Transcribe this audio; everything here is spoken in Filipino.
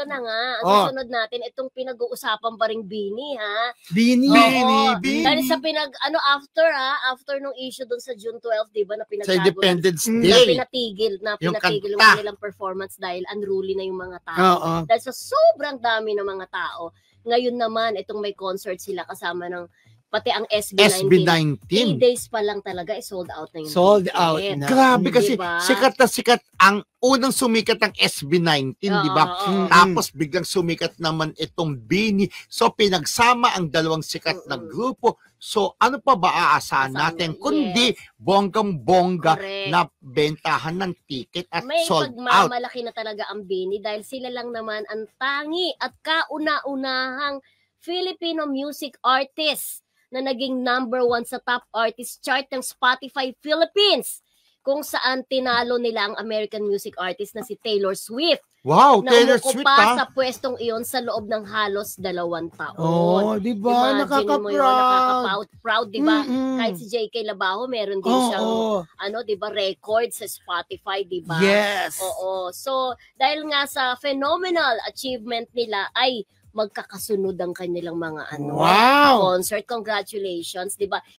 na nga. Ang susunod natin, itong pinag-uusapan pa ring Bini, ha? Bini. Dahil sa after nung issue dun sa June 12, di ba, na sa Independence Day. Na pinatigil yung kanilang performance dahil unruly na yung mga tao. Dahil sa sobrang dami ng mga tao. Ngayon naman, itong may concert sila kasama ng pati ang SB19. 3 days pa lang talaga, sold out na yun. Sold out na. Grabe kasi, sikat na sikat. Ang unang sumikat ang SB19, di ba? Tapos biglang sumikat naman itong Bini. So, pinagsama ang dalawang sikat na grupo. So, ano pa ba aasahan natin? Kundi, bonggang-bongga na bentahan ng ticket at sold out. May pagmamalaki na talaga ang Bini dahil sila lang naman ang tangi at kauna-unahang Filipino music artist na naging #1 sa top artist chart ng Spotify Philippines, kung saan tinalo nila ang American music artist na si Taylor Swift. Wow, Taylor Swift sa pwestong iyon sa loob ng halos 2 taon. Oh, di ba? Nakaka-proud, di ba? Kahit si JK Labajo, meron din siyang di ba, record sa Spotify, di ba? Yes. Oo. So, dahil nga sa phenomenal achievement nila ay magkakasunod ang kanilang mga concert. Congratulations, 'di ba?